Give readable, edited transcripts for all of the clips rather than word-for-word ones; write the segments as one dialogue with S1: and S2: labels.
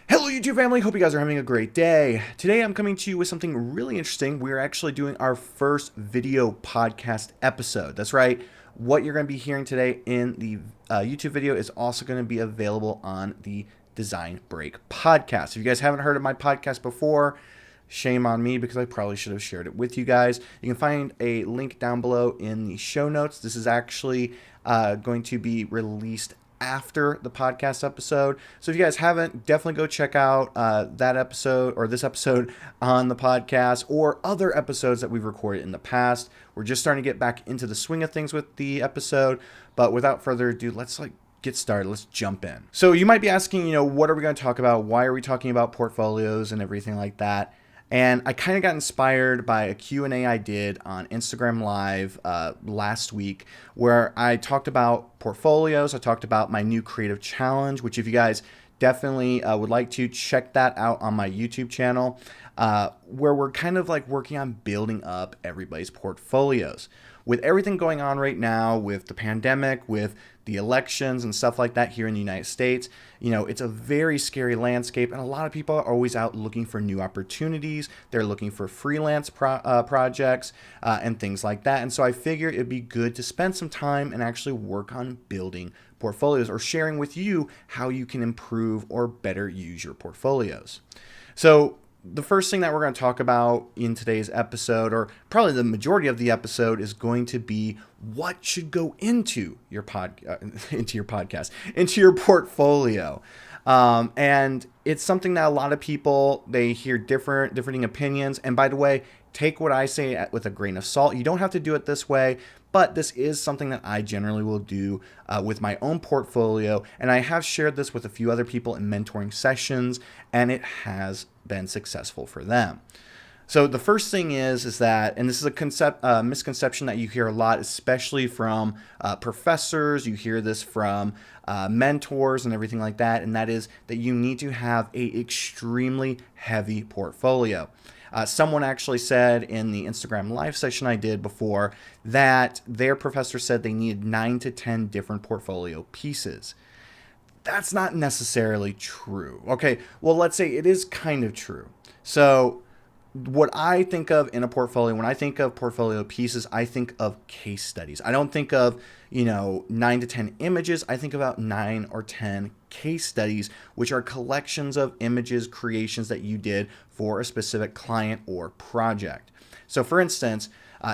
S1: Hello YouTube family, hope you guys are having a great day. Today I'm coming to you with something really interesting. We're actually doing our first video podcast episode. That's right, what you're going to be hearing today in the YouTube video is also going to be available on the Design Break podcast. If you guys haven't heard of my podcast before, shame on me because I probably should have shared it with you guys. You can find a link down below in the show notes. This is actually going to be released after the podcast episode. So if you guys haven't, definitely go check out that episode or this episode on the podcast or other episodes that we've recorded in the past. We're just starting to get back into the swing of things with the episode. But without further ado, let's get started. Let's jump in. So you might be asking, what are we going to talk about? Why are we talking about portfolios and everything like that? And I kind of got inspired by a Q&A I did on Instagram Live last week where I talked about portfolios. I talked about my new creative challenge, which if you guys definitely would like to check that out on my YouTube channel, where we're kind of working on building up everybody's portfolios. With everything going on right now, with the pandemic, with the elections and stuff like that here in the United States, it's a very scary landscape, and a lot of people are always out looking for new opportunities. They're looking for freelance projects and things like that. And so I figured it'd be good to spend some time and actually work on building portfolios or sharing with you how you can improve or better use your portfolios. So the first thing that we're going to talk about in today's episode, or probably the majority of the episode, is going to be what should go into your into your portfolio. And it's something that a lot of people, they hear differing opinions. And by the way, take what I say with a grain of salt. You don't have to do it this way, but this is something that I generally will do with my own portfolio. And I have shared this with a few other people in mentoring sessions, and it has been successful for them. So the first thing is that, and this is a misconception that you hear a lot, especially from professors, you hear this from mentors and everything like that, and that is that you need to have a extremely heavy portfolio. Someone actually said in the Instagram live session I did before that their professor said they needed 9 to 10 different portfolio pieces. That's not necessarily true. Okay, well, let's say it is kind of true. So what I think of in a portfolio, when I think of portfolio pieces, I think of case studies. I don't think of, 9 to 10 images. I think about 9 or 10 case studies, which are collections of images, creations that you did for a specific client or project. So for instance,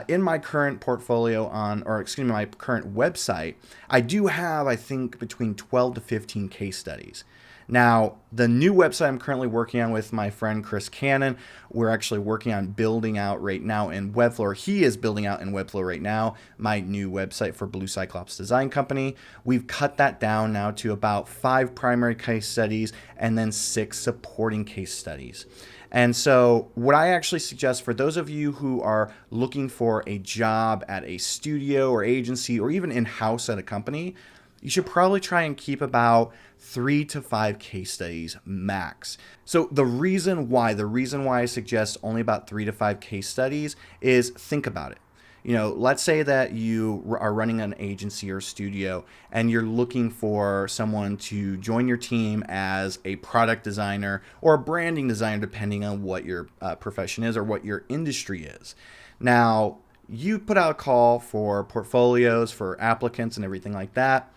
S1: in my current portfolio my current website, I do have, I think, between 12 to 15 case studies. Now, the new website I'm currently working on with my friend Chris Cannon, we're actually working on building out right now in Webflow. He is building out in Webflow right now my new website for Blue Cyclops Design Company. We've cut that down now to about 5 primary case studies and then 6 supporting case studies. And so what I actually suggest for those of you who are looking for a job at a studio or agency or even in-house at a company, you should probably try and keep about 3 to 5 case studies max. So the reason why I suggest only about 3 to 5 case studies is, think about it. Let's say that you are running an agency or studio and you're looking for someone to join your team as a product designer or a branding designer, depending on what your profession is or what your industry is. Now, you put out a call for portfolios for applicants and everything like that.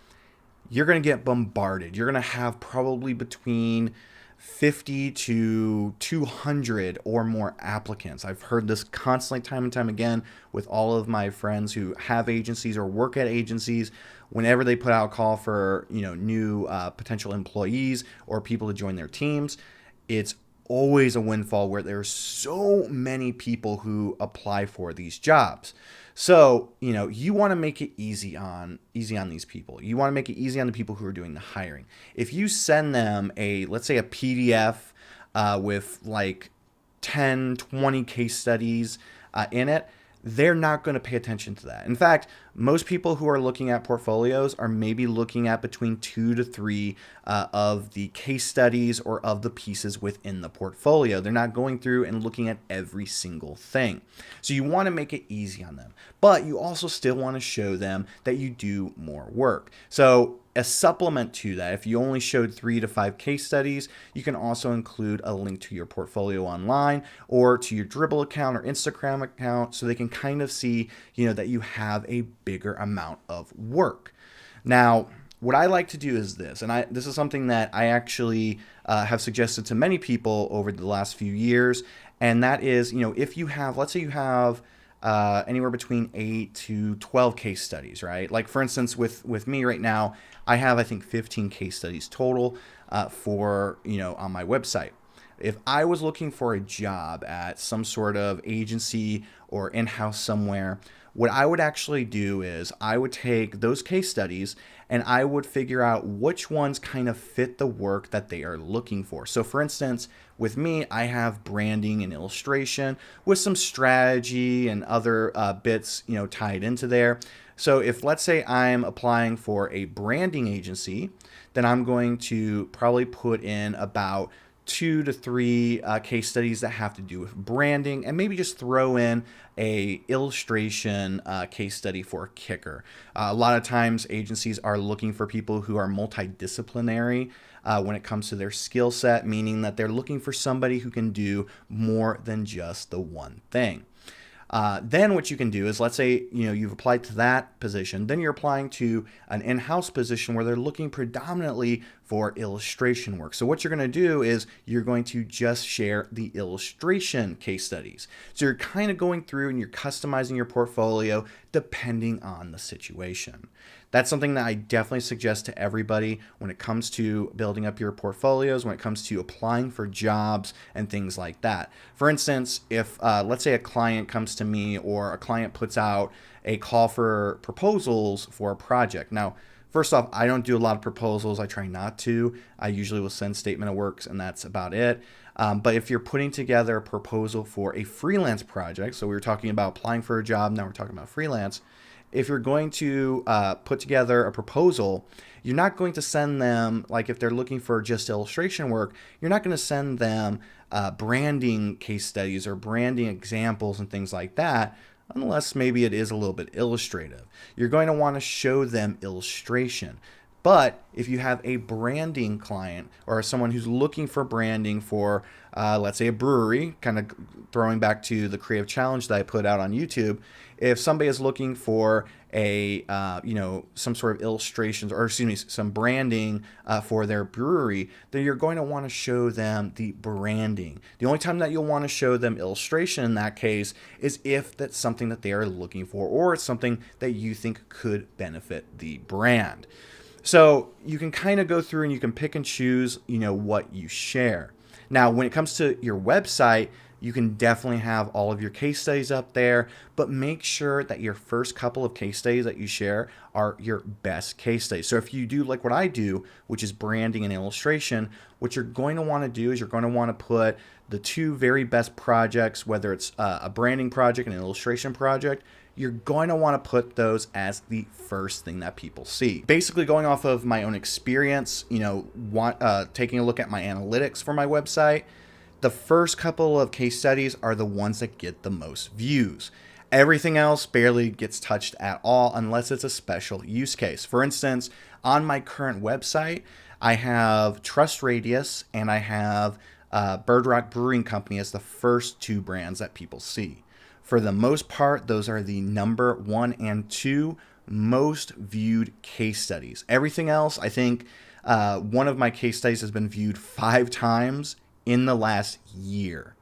S1: You're going to get bombarded. You're going to have probably between 50 to 200 or more applicants. I've heard this constantly time and time again with all of my friends who have agencies or work at agencies. Whenever they put out a call for new potential employees or people to join their teams, it's always a windfall where there's so many people who apply for these jobs. So, you want to make it easy on these people. You want to make it easy on the people who are doing the hiring. If you send them let's say a PDF with 10, 20 case studies in it, they're not going to pay attention to that. In fact, most people who are looking at portfolios are maybe looking at between 2 to 3 of the case studies or of the pieces within the portfolio. They're not going through and looking at every single thing. So you want to make it easy on them, but you also still want to show them that you do more work. So a supplement to that, if you only showed 3 to 5 case studies, you can also include a link to your portfolio online or to your Dribble account or Instagram account so they can kind of see, that you have a bigger amount of work. Now, what I like to do is this, and this is something that I actually have suggested to many people over the last few years, and that is, if you have, let's say you have anywhere between 8 to 12 case studies, right? Like for instance, with me right now, I have, I think, 15 case studies total for, on my website. If I was looking for a job at some sort of agency or in-house somewhere, what I would actually do is I would take those case studies and I would figure out which ones kind of fit the work that they are looking for. So for instance, with me, I have branding and illustration with some strategy and other bits, tied into there. So if, let's say, I'm applying for a branding agency, then I'm going to probably put in about 2 to 3 case studies that have to do with branding, and maybe just throw in a illustration case study for a kicker. A lot of times agencies are looking for people who are multidisciplinary when it comes to their skill set, meaning that they're looking for somebody who can do more than just the one thing. Then what you can do is, let's say, you've applied to that position, then you're applying to an in-house position where they're looking predominantly for illustration work. So what you're going to do is you're going to just share the illustration case studies. So you're kind of going through and you're customizing your portfolio depending on the situation. That's something that I definitely suggest to everybody when it comes to building up your portfolios, when it comes to applying for jobs and things like that. For instance, if let's say a client comes to me or a client puts out a call for proposals for a project. Now, first off, I don't do a lot of proposals. I try not to. I usually will send statement of works and that's about it. But if you're putting together a proposal for a freelance project, so we were talking about applying for a job, now we're talking about freelance. If you're going to put together a proposal, you're not going to send them, like if they're looking for just illustration work, you're not going to send them branding case studies or branding examples and things like that, unless maybe it is a little bit illustrative. You're going to want to show them illustration. But if you have a branding client or someone who's looking for branding for, let's say, a brewery, kind of throwing back to the creative challenge that I put out on YouTube, if somebody is looking for a, some sort of illustrations or, some branding for their brewery, then you're going to want to show them the branding. The only time that you'll want to show them illustration in that case is if that's something that they are looking for or it's something that you think could benefit the brand. So you can kind of go through and you can pick and choose, what you share. Now, when it comes to your website, you can definitely have all of your case studies up there, but make sure that your first couple of case studies that you share are your best case studies. So if you do like what I do, which is branding and illustration, what you're going to want to do is you're going to want to put the 2 very best projects, whether it's a branding project and an illustration project, you're going to want to put those as the first thing that people see. Basically, going off of my own experience, taking a look at my analytics for my website, the first couple of case studies are the ones that get the most views. Everything else barely gets touched at all unless it's a special use case. For instance, on my current website, I have Trust Radius and I have Bird Rock Brewing Company as the first 2 brands that people see. For the most part, those are the number 1 and 2 most viewed case studies. Everything else, I think one of my case studies has been viewed 5 times in the last year.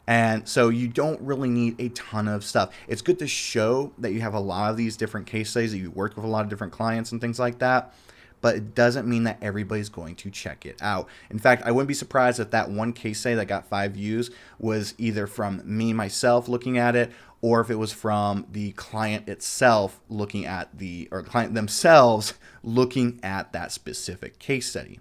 S1: And so you don't really need a ton of stuff. It's good to show that you have a lot of these different case studies, that you worked with a lot of different clients and things like that. But it doesn't mean that everybody's going to check it out. In fact, I wouldn't be surprised if that one case study that got 5 views was either from me myself looking at it, or if it was from the client itself looking at or the client themselves looking at that specific case study.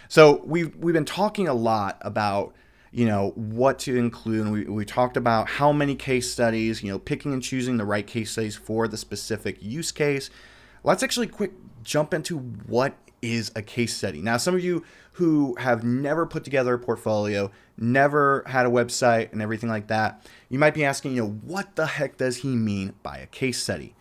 S1: So we've been talking a lot about what to include. And we talked about how many case studies, picking and choosing the right case studies for the specific use case. Let's actually quick jump into what is a case study. Now, some of you who have never put together a portfolio, never had a website and everything like that, you might be asking, what the heck does he mean by a case study?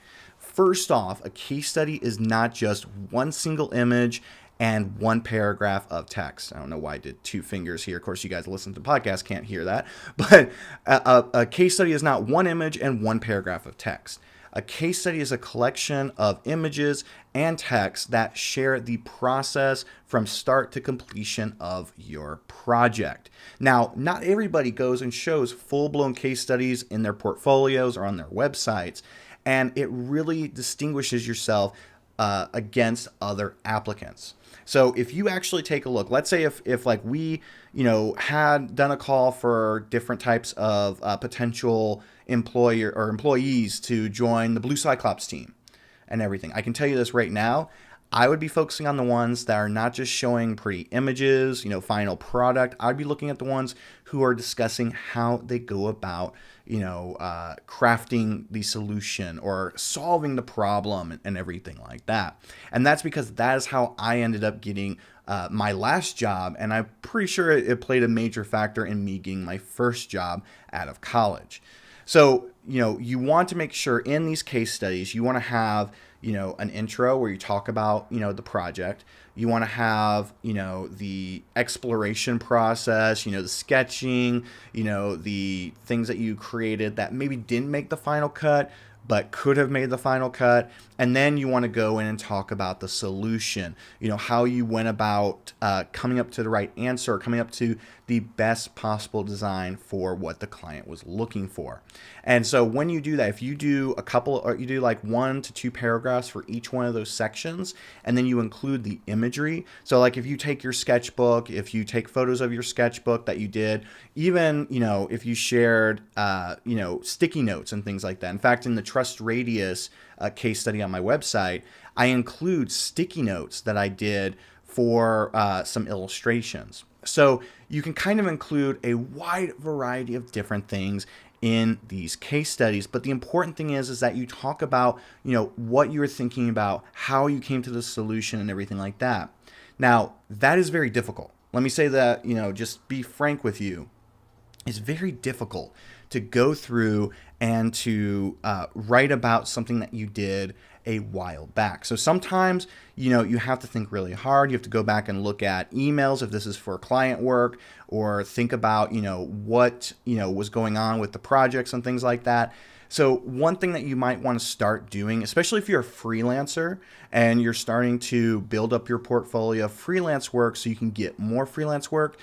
S1: first off, a case study is not just one single image and one paragraph of text. I don't know why I did two fingers here. Of course, you guys listen to the podcast can't hear that. But a case study is not one image and one paragraph of text. A case study is a collection of images and text that share the process from start to completion of your project. Now, not everybody goes and shows full-blown case studies in their portfolios or on their websites, and it really distinguishes yourself against other applicants. So if you actually take a look, let's say if like we, had done a call for different types of potential employer or employees to join the Blue Cyclops team and everything. I can tell you this right now. I would be focusing on the ones that are not just showing pretty images, final product. I'd be looking at the ones who are discussing how they go about, crafting the solution or solving the problem and everything like that. And that's because that is how I ended up getting my last job. And I'm pretty sure it played a major factor in me getting my first job out of college. So, you want to make sure in these case studies, you want to have, an intro where you talk about, the project. You want to have, the exploration process, the sketching, the things that you created that maybe didn't make the final cut, but could have made the final cut. And then you want to go in and talk about the solution, how you went about coming up to the right answer, coming up to the best possible design for what the client was looking for. And so when you do that, if you do a couple, or you do like 1 to 2 paragraphs for each one of those sections, and then you include the imagery. So like if you take your sketchbook, if you take photos of your sketchbook that you did, even, if you shared, sticky notes and things like that. In fact, in the Trust Radius case study on my website, I include sticky notes that I did for some illustrations. So you can kind of include a wide variety of different things in these case studies. But the important thing is that you talk about, what you were thinking about, how you came to the solution and everything like that. Now, that is very difficult. Let me say that, just be frank with you. It's very difficult to go through and to write about something that you did a while back. So sometimes, you have to think really hard. You have to go back and look at emails if this is for client work, or think about, what, was going on with the projects and things like that. So one thing that you might want to start doing, especially if you're a freelancer and you're starting to build up your portfolio of freelance work so you can get more freelance work,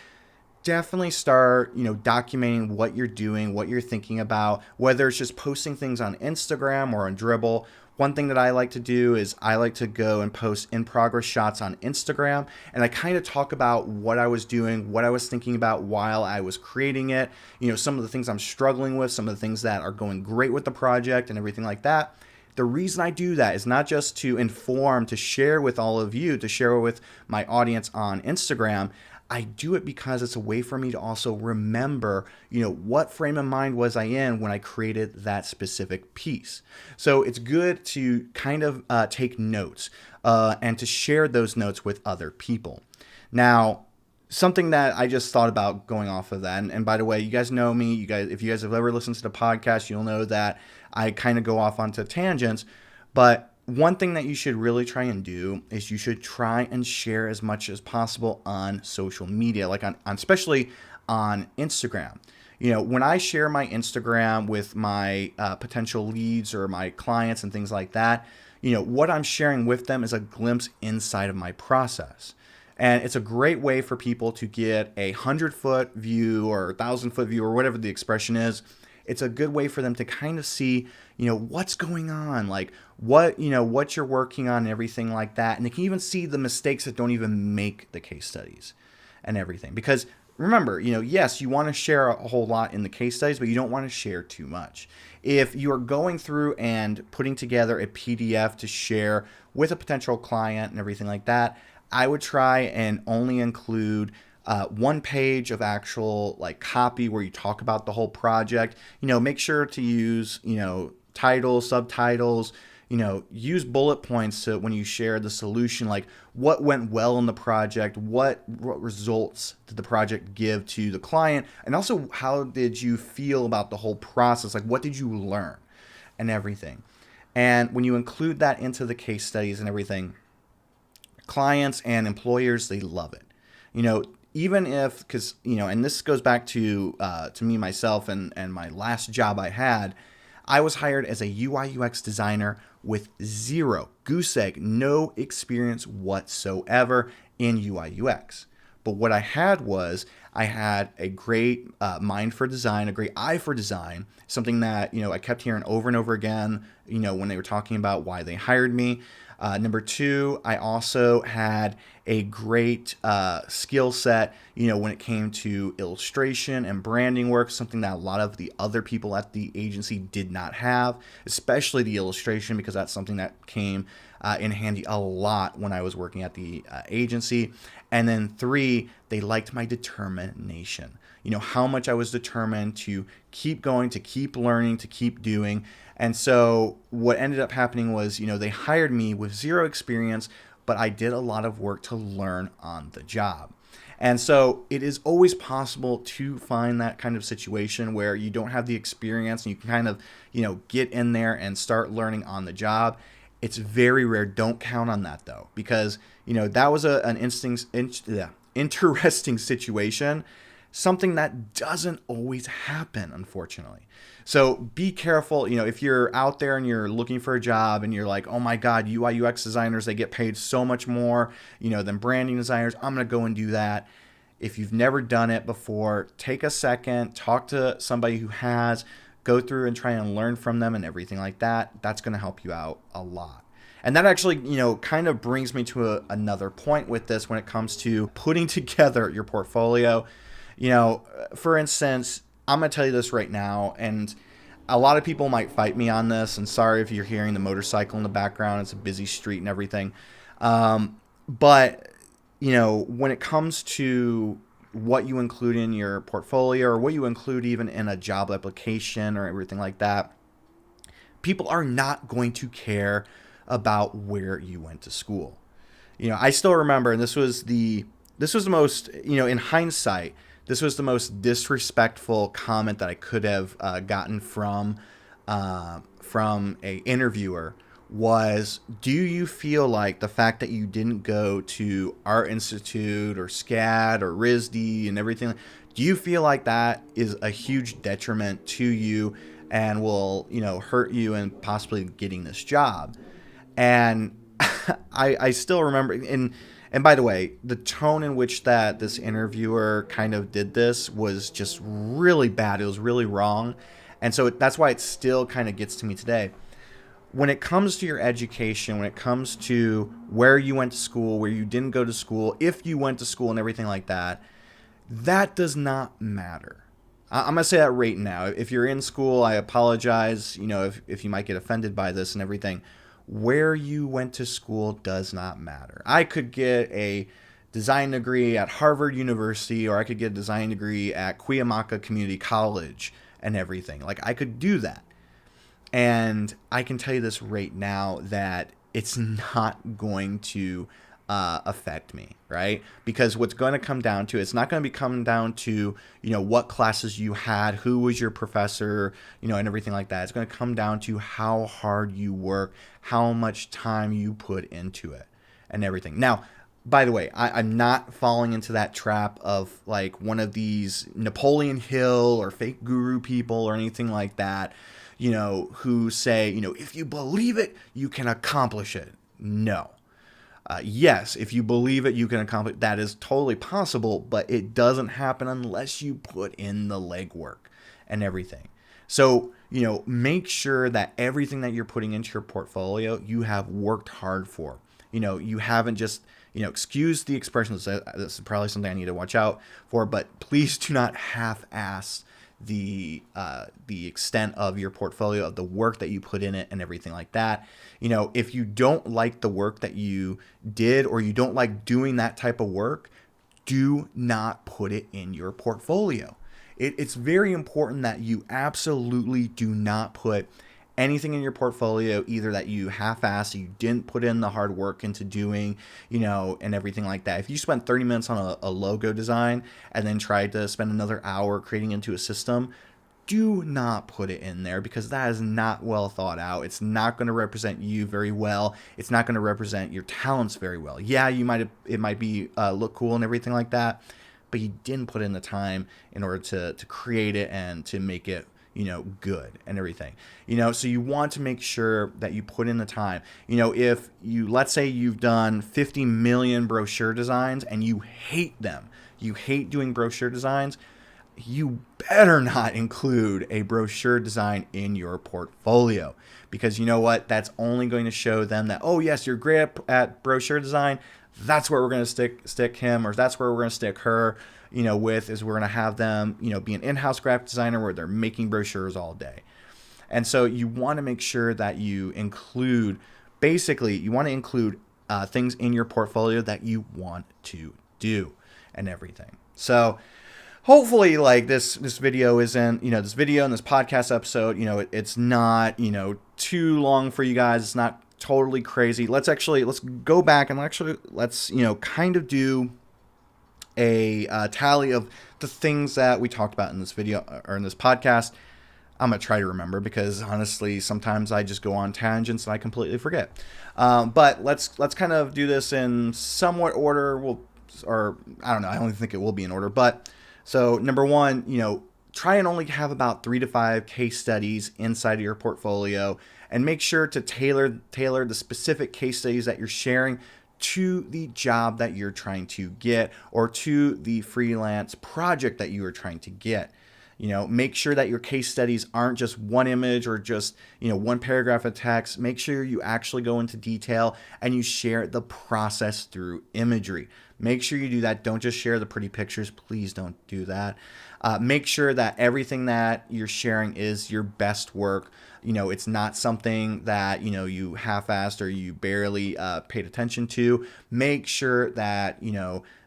S1: definitely start, documenting what you're doing, what you're thinking about, whether it's just posting things on Instagram or on Dribbble. One thing that I like to do is I like to go and post in progress shots on Instagram, and I kind of talk about what I was doing, what I was thinking about while I was creating it, some of the things I'm struggling with, some of the things that are going great with the project and everything like that. The reason I do that is not just to inform, to share with all of you, to share with my audience on Instagram. I do it because it's a way for me to also remember, what frame of mind was I in when I created that specific piece. So it's good to kind of take notes and to share those notes with other people. Now, something that I just thought about going off of that, and by the way, you guys know me, if you guys have ever listened to the podcast, you'll know that I kind of go off onto tangents, but one thing that you should really try and do is you should try and share as much as possible on social media, like on especially on Instagram. When I share my Instagram with my potential leads or my clients and things like that, what I'm sharing with them is a glimpse inside of my process. And it's a great way for people to get a 100-foot view or 1,000-foot view or whatever the expression is. It's a good way for them to kind of see, what's going on, like what you're working on and everything like that. And they can even see the mistakes that don't even make the case studies and everything. Because remember, yes, you want to share a whole lot in the case studies, but you don't want to share too much. If you are going through and putting together a PDF to share with a potential client and everything like that, I would try and only include one page of actual copy where you talk about the whole project. Make sure to use, titles, subtitles, use bullet points to when you share the solution, like what went well in the project, what results did the project give to the client, and also how did you feel about the whole process, like what did you learn and everything. And when you include that into the case studies and everything, clients and employers, they love it. You know, even if, because, you know, and this goes back to me, myself, and my last job I had, I was hired as a UI UX designer with zero, goose egg, no experience whatsoever in UI UX. But what I had was I had a great mind for design, a great eye for design, something that, you know, I kept hearing over and over again, you know, when they were talking about why they hired me. Number two, I also had a great skill set, you know, when it came to illustration and branding work, something that a lot of the other people at the agency did not have, especially the illustration, because that's something that came in handy a lot when I was working at the agency. And then three, they liked my determination. You know, how much I was determined to keep going, to keep learning, to keep doing. And so what ended up happening was, you know, they hired me with zero experience, but I did a lot of work to learn on the job. And so it is always possible to find that kind of situation where you don't have the experience and you can kind of, you know, get in there and start learning on the job. It's very rare. Don't count on that though, because, you know, that was an interesting situation, something that doesn't always happen, unfortunately. So be careful, you know, if you're out there and you're looking for a job and you're like, oh my God, UI UX designers, they get paid so much more, you know, than branding designers. I'm going to go and do that. If you've never done it before, take a second, talk to somebody who has, go through and try and learn from them and everything like that. That's going to help you out a lot. And that actually, you know, kind of brings me to another point with this when it comes to putting together your portfolio. You know, for instance, I'm going to tell you this right now, and a lot of people might fight me on this, and sorry if you're hearing the motorcycle in the background. It's a busy street and everything. But, you know, when it comes to what you include in your portfolio or what you include even in a job application or everything like that, people are not going to care about where you went to school. You know, I still remember, and this was the most, you know, in hindsight, this was the most disrespectful comment that I could have gotten from a interviewer was, do you feel like the fact that you didn't go to Art Institute or SCAD or RISD and everything, do you feel like that is a huge detriment to you and will, you know, hurt you in possibly getting this job? And I still remember, and by the way, the tone in which that this interviewer kind of did this was just really bad. It was really wrong. And so that's why it still kind of gets to me today. When it comes to your education, when it comes to where you went to school, where you didn't go to school, if you went to school and everything like that, that does not matter. I'm going to say that right now. If you're in school, I apologize, you know, if you might get offended by this and everything. Where you went to school does not matter. I could get a design degree at Harvard University, or I could get a design degree at Cuyamaca Community College and everything. Like, I could do that. And I can tell you this right now that it's not going to affect me, right? Because what's going to come down to, it's not going to be coming down to, you know, what classes you had, who was your professor, you know, and everything like that. It's going to come down to how hard you work, how much time you put into it and everything. Now, by the way, I'm not falling into that trap of like one of these Napoleon Hill or fake guru people or anything like that, you know, who say, you know, if you believe it, you can accomplish it. No. Yes, if you believe it, you can accomplish it. That is totally possible, but it doesn't happen unless you put in the legwork and everything. So, you know, make sure that everything that you're putting into your portfolio, you have worked hard for. You know, you haven't just, you know, excuse the expression. This is probably something I need to watch out for, but please do not half-ass the extent of your portfolio, of the work that you put in it and everything like that. You know, if you don't like the work that you did or you don't like doing that type of work, do not put it in your portfolio. It's very important that you absolutely do not put anything in your portfolio, either that you half-assed, you didn't put in the hard work into doing, you know, and everything like that. If you spent 30 minutes on a logo design and then tried to spend another hour creating into a system, do not put it in there, because that is not well thought out. It's not going to represent you very well. It's not going to represent your talents very well. Yeah, it might be look cool and everything like that, but you didn't put in the time in order to create it and to make it, good and everything. So you want to make sure that you put in the time. If let's say you've done 50 million brochure designs and you hate them, you hate doing brochure designs, you better not include a brochure design in your portfolio, because you know what? That's only going to show them that, oh yes, you're great at brochure design. That's where we're going to stick him, or that's where we're going to stick her, is we're going to have them, be an in-house graphic designer where they're making brochures all day. And so you want to make sure that you include, things in your portfolio that you want to do and everything. So hopefully, like this video isn't, this video and this podcast episode, it's not, too long for you guys. It's not totally crazy. Let's go back and let's kind of do a tally of the things that we talked about in this video or in this podcast. I'm going to try to remember, because honestly, sometimes I just go on tangents and I completely forget. But let's kind of do this in somewhat order. I don't know. I don't think it will be in order, but so number one, try and only have about 3 to 5 case studies inside of your portfolio, and make sure to tailor the specific case studies that you're sharing to the job that you're trying to get, or to the freelance project that you are trying to get. Make sure that your case studies aren't just one image or just, one paragraph of text. Make sure you actually go into detail and you share the process through imagery. Make sure you do that. Don't just share the pretty pictures. Please don't do that. Make sure that everything that you're sharing is your best work. It's not something that, you half-assed or you barely paid attention to. Make sure that,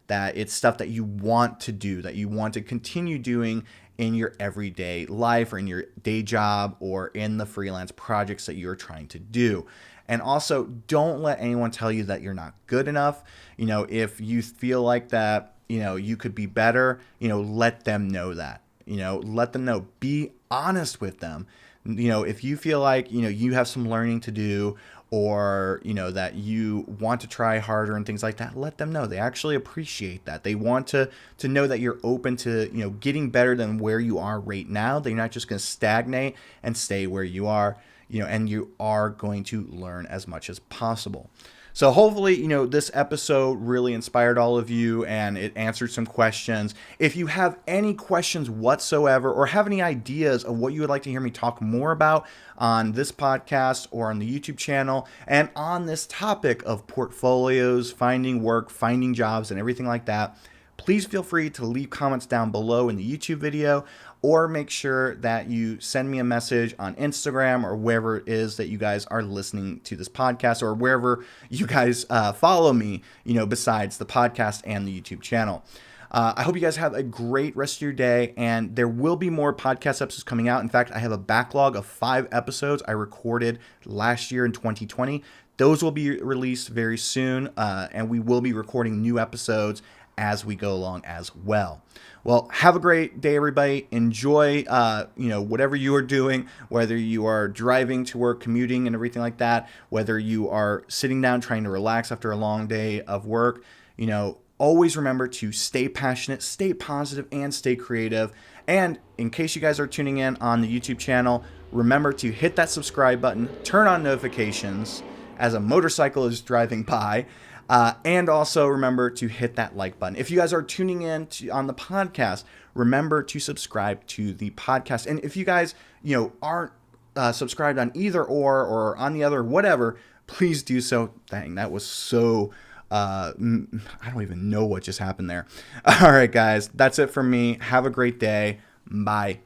S1: that it's stuff that you want to do, that you want to continue doing in your everyday life, or in your day job, or in the freelance projects that you're trying to do. And also, don't let anyone tell you that you're not good enough. If you feel like that, you could be better, let them know that. Let them know. Be honest with them. If you feel like, you have some learning to do, or, that you want to try harder and things like that, let them know. They actually appreciate that. They want to know that you're open to, getting better than where you are right now. They're not just going to stagnate and stay where you are, and you are going to learn as much as possible. So hopefully, this episode really inspired all of you and it answered some questions. If you have any questions whatsoever, or have any ideas of what you would like to hear me talk more about on this podcast or on the YouTube channel, and on this topic of portfolios, finding work, finding jobs, and everything like that, please feel free to leave comments down below in the YouTube video, or make sure that you send me a message on Instagram, or wherever it is that you guys are listening to this podcast, or wherever you guys follow me, besides the podcast and the YouTube channel. I hope you guys have a great rest of your day, and there will be more podcast episodes coming out. In fact, I have a backlog of 5 episodes I recorded last year in 2020. Those will be released very soon, and we will be recording new episodes as we go along as well. Well, have a great day, everybody. Enjoy, whatever you are doing, whether you are driving to work, commuting, and everything like that, whether you are sitting down trying to relax after a long day of work. Always remember to stay passionate, stay positive, and stay creative. And in case you guys are tuning in on the YouTube channel, remember to hit that subscribe button, turn on notifications as a motorcycle is driving by. And also remember to hit that like button. If you guys are tuning in on the podcast, remember to subscribe to the podcast. And if you guys, aren't subscribed on either or on the other, whatever, please do so. Dang, that was so, I don't even know what just happened there. All right, guys, that's it from me. Have a great day. Bye.